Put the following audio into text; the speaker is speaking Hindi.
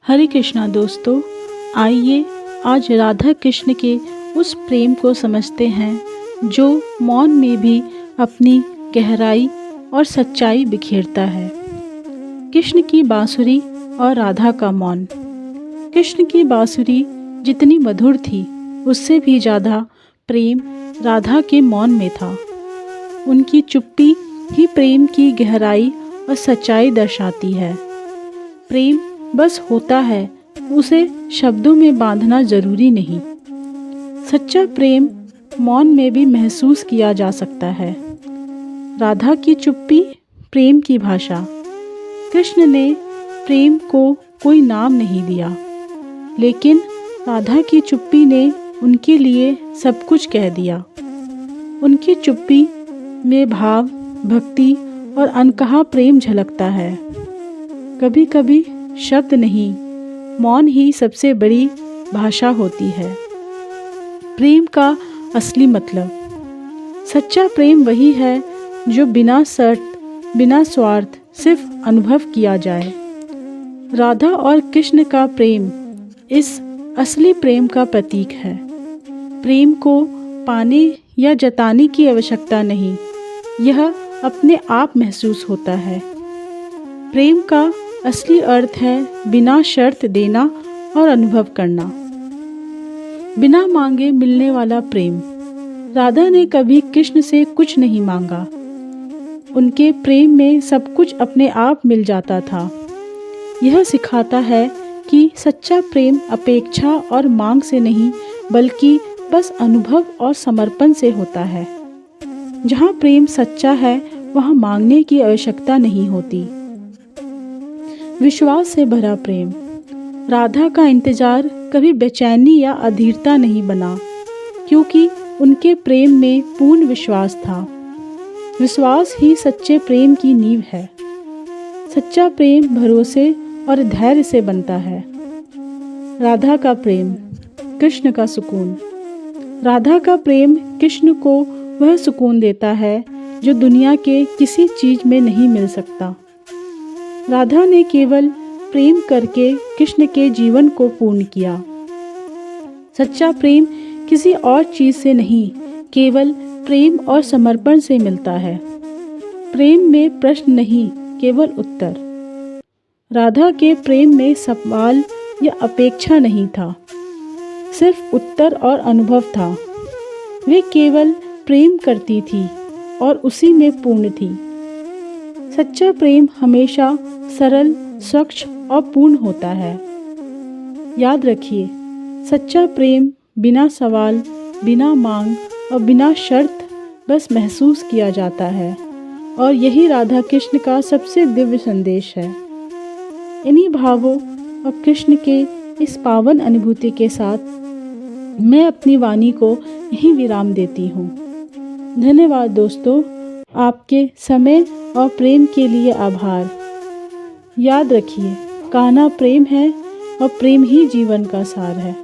हरे कृष्णा दोस्तों, आइए आज राधा कृष्ण के उस प्रेम को समझते हैं जो मौन में भी अपनी गहराई और सच्चाई बिखेरता है। कृष्ण की बांसुरी और राधा का मौन। कृष्ण की बांसुरी जितनी मधुर थी, उससे भी ज़्यादा प्रेम राधा के मौन में था। उनकी चुप्पी ही प्रेम की गहराई और सच्चाई दर्शाती है। प्रेम बस होता है, उसे शब्दों में बांधना जरूरी नहीं। सच्चा प्रेम मौन में भी महसूस किया जा सकता है। राधा की चुप्पी प्रेम की भाषा। कृष्ण ने प्रेम को कोई नाम नहीं दिया, लेकिन राधा की चुप्पी ने उनके लिए सब कुछ कह दिया। उनकी चुप्पी में भाव, भक्ति और अनकहा प्रेम झलकता है। कभी कभी शब्द नहीं, मौन ही सबसे बड़ी भाषा होती है। प्रेम का असली मतलब। सच्चा प्रेम वही है जो बिना शर्त, बिना स्वार्थ, सिर्फ अनुभव किया जाए। राधा और कृष्ण का प्रेम इस असली प्रेम का प्रतीक है। प्रेम को पाने या जताने की आवश्यकता नहीं, यह अपने आप महसूस होता है। प्रेम का असली अर्थ है बिना शर्त देना और अनुभव करना। बिना मांगे मिलने वाला प्रेम। राधा ने कभी कृष्ण से कुछ नहीं मांगा। उनके प्रेम में सब कुछ अपने आप मिल जाता था। यह सिखाता है कि सच्चा प्रेम अपेक्षा और मांग से नहीं, बल्कि बस अनुभव और समर्पण से होता है। जहाँ प्रेम सच्चा है, वहाँ मांगने की आवश्यकता नहीं होती। विश्वास से भरा प्रेम। राधा का इंतजार कभी बेचैनी या अधीरता नहीं बना, क्योंकि उनके प्रेम में पूर्ण विश्वास था। विश्वास ही सच्चे प्रेम की नींव है। सच्चा प्रेम भरोसे और धैर्य से बनता है। राधा का प्रेम, कृष्ण का सुकून। राधा का प्रेम कृष्ण को वह सुकून देता है जो दुनिया के किसी चीज में नहीं मिल सकता। राधा ने केवल प्रेम करके कृष्ण के जीवन को पूर्ण किया। सच्चा प्रेम किसी और चीज से नहीं, केवल प्रेम और समर्पण से मिलता है। प्रेम में प्रश्न नहीं, केवल उत्तर। राधा के प्रेम में सवाल या अपेक्षा नहीं था, सिर्फ उत्तर और अनुभव था। वे केवल प्रेम करती थी और उसी में पूर्ण थी। सच्चा प्रेम हमेशा सरल, स्वच्छ और पूर्ण होता है। याद रखिए, सच्चा प्रेम बिना सवाल, बिना मांग और बिना शर्त बस महसूस किया जाता है, और यही राधा कृष्ण का सबसे दिव्य संदेश है। इन्हीं भावों और कृष्ण के इस पावन अनुभूति के साथ मैं अपनी वाणी को यहीं विराम देती हूँ। धन्यवाद दोस्तों, आपके समय और प्रेम के लिए आभार। याद रखिए, कहना प्रेम है और प्रेम ही जीवन का सार है।